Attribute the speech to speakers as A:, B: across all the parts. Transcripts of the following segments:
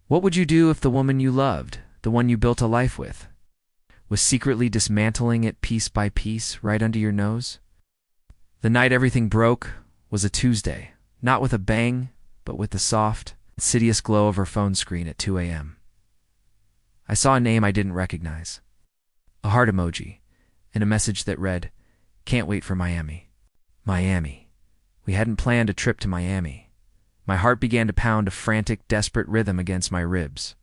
A: What would you do if the woman you loved, the one you built a life with, was secretly dismantling it piece by piece right under your nose? The night everything broke was a Tuesday, not with a bang, but with the soft, insidious glow of her phone screen at 2 a.m. I saw a name I didn't recognize, a heart emoji, and a message that read, "Can't wait for Miami." Miami. We hadn't planned a trip to Miami. My heart began to pound a frantic, desperate rhythm against my ribs.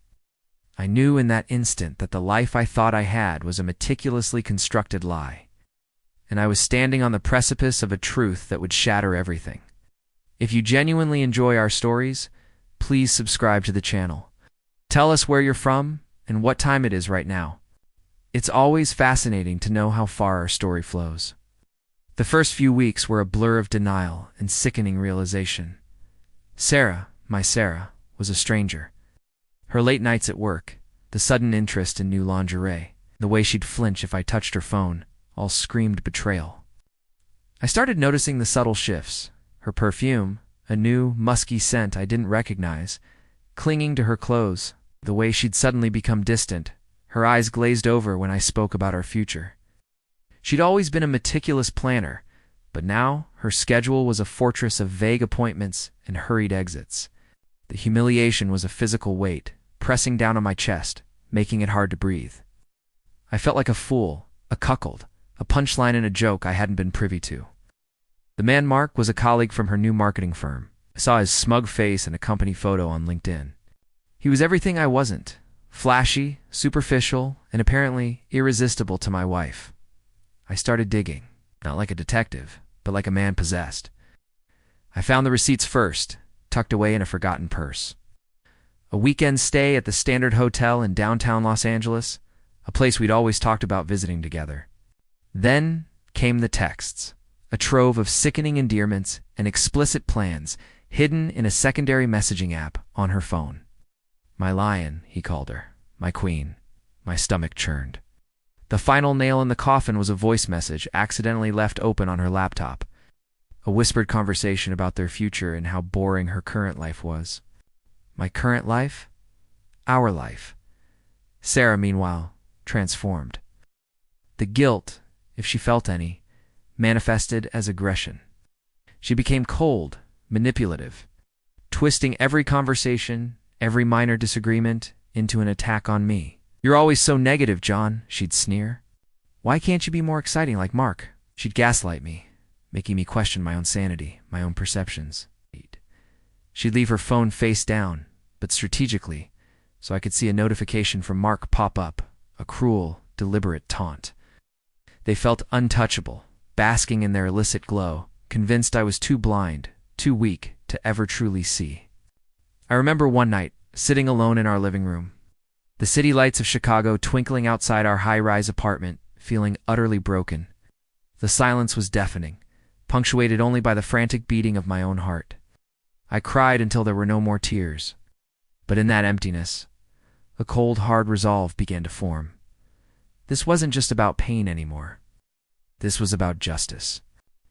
A: I knew in that instant that the life I thought I had was a meticulously constructed lie, and I was standing on the precipice of a truth that would shatter everything. If you genuinely enjoy our stories, please subscribe to the channel. Tell us where you're from and what time it is right now. It's always fascinating to know how far our story flows. The first few weeks were a blur of denial and sickening realization. Sarah, my Sarah, was a stranger. Her late nights at work, the sudden interest in new lingerie, the way she'd flinch if I touched her phone, all screamed betrayal. I started noticing the subtle shifts. Her perfume, a new, musky scent I didn't recognize, clinging to her clothes, the way she'd suddenly become distant, her eyes glazed over when I spoke about our future. She'd always been a meticulous planner, but now her schedule was a fortress of vague appointments and hurried exits. The humiliation was a physical weight, pressing down on my chest, making it hard to breathe. I felt like a fool, a cuckold, a punchline in a joke I hadn't been privy to. The man Mark was a colleague from her new marketing firm. I saw his smug face and a company photo on LinkedIn. He was everything I wasn't: flashy, superficial, and apparently irresistible to my wife. I started digging, not like a detective, but like a man possessed. I found the receipts first, tucked away in a forgotten purse. A weekend stay at the Standard Hotel in downtown Los Angeles, a place we'd always talked about visiting together. Then came the texts, a trove of sickening endearments and explicit plans hidden in a secondary messaging app on her phone. My lion, he called her, my queen. My stomach churned. The final nail in the coffin was a voice message accidentally left open on her laptop, a whispered conversation about their future and how boring her current life was. My current life? Our life. Sarah, meanwhile, transformed. The guilt, if she felt any, manifested as aggression. She became cold, manipulative, twisting every conversation, every minor disagreement, into an attack on me. "You're always so negative, John," she'd sneer. "Why can't you be more exciting like Mark?" She'd gaslight me, making me question my own sanity, my own perceptions. She'd leave her phone face down, but strategically, so I could see a notification from Mark pop up, a cruel, deliberate taunt. They felt untouchable, basking in their illicit glow, convinced I was too blind, too weak to ever truly see. I remember one night, sitting alone in our living room, the city lights of Chicago twinkling outside our high-rise apartment, feeling utterly broken. The silence was deafening, punctuated only by the frantic beating of my own heart. I cried until there were no more tears. But in that emptiness, a cold, hard resolve began to form. This wasn't just about pain anymore. This was about justice.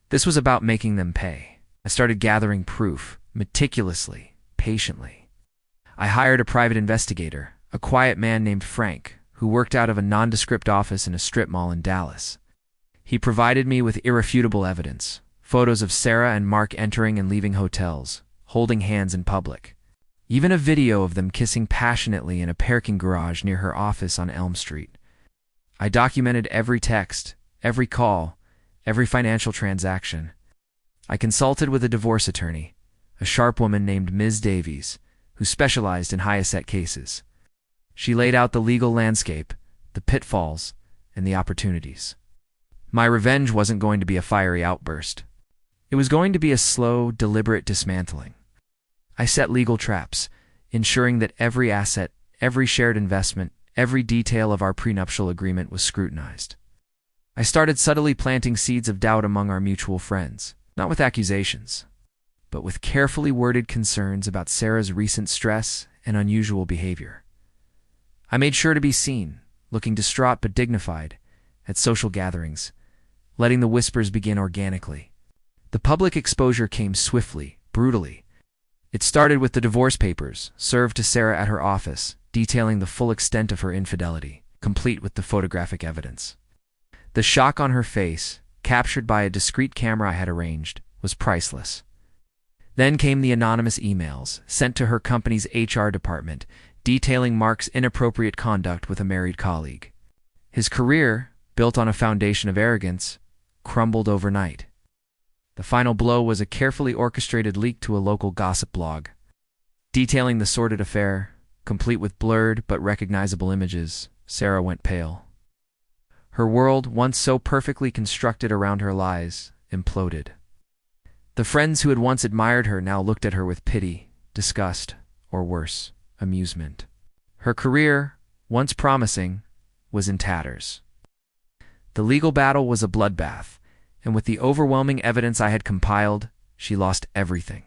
A: This was about making them pay. I started gathering proof, meticulously, patiently. I hired a private investigator, a quiet man named Frank, who worked out of a nondescript office in a strip mall in Dallas. He provided me with irrefutable evidence, photos of Sarah and Mark entering and leaving hotels, holding hands in public. Even a video of them kissing passionately in a parking garage near her office on Elm Street. I documented every text, every call, every financial transaction. I consulted with a divorce attorney, a sharp woman named Ms. Davies, who specialized in high-asset cases. She laid out the legal landscape, the pitfalls, and the opportunities. My revenge wasn't going to be a fiery outburst. It was going to be a slow, deliberate dismantling. I set legal traps, ensuring that every asset, every shared investment, every detail of our prenuptial agreement was scrutinized. I started subtly planting seeds of doubt among our mutual friends, not with accusations, but with carefully worded concerns about Sarah's recent stress and unusual behavior. I made sure to be seen, looking distraught but dignified, at social gatherings, letting the whispers begin organically. The public exposure came swiftly, brutally, It started with the divorce papers, served to Sarah at her office, detailing the full extent of her infidelity, complete with the photographic evidence. The shock on her face, captured by a discreet camera I had arranged, was priceless. Then came the anonymous emails, sent to her company's HR department, detailing Mark's inappropriate conduct with a married colleague. His career, built on a foundation of arrogance, crumbled overnight. The final blow was a carefully orchestrated leak to a local gossip blog, detailing the sordid affair, complete with blurred but recognizable images. Sarah went pale. Her world, once so perfectly constructed around her lies, imploded. The friends who had once admired her now looked at her with pity, disgust, or worse, amusement. Her career, once promising, was in tatters. The legal battle was a bloodbath, and with the overwhelming evidence I had compiled, she lost everything.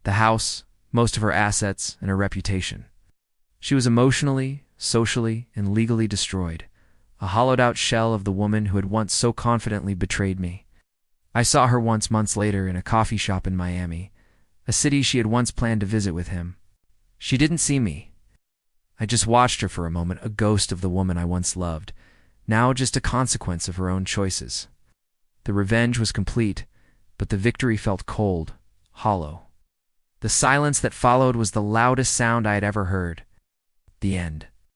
A: The house, most of her assets, and her reputation. She was emotionally, socially, and legally destroyed, a hollowed-out shell of the woman who had once so confidently betrayed me. I saw her once months later in a coffee shop in Miami, a city she had once planned to visit with him. She didn't see me. I just watched her for a moment, a ghost of the woman I once loved, now just a consequence of her own choices. The revenge was complete, but the victory felt cold, hollow. The silence that followed was the loudest sound I had ever heard. The end.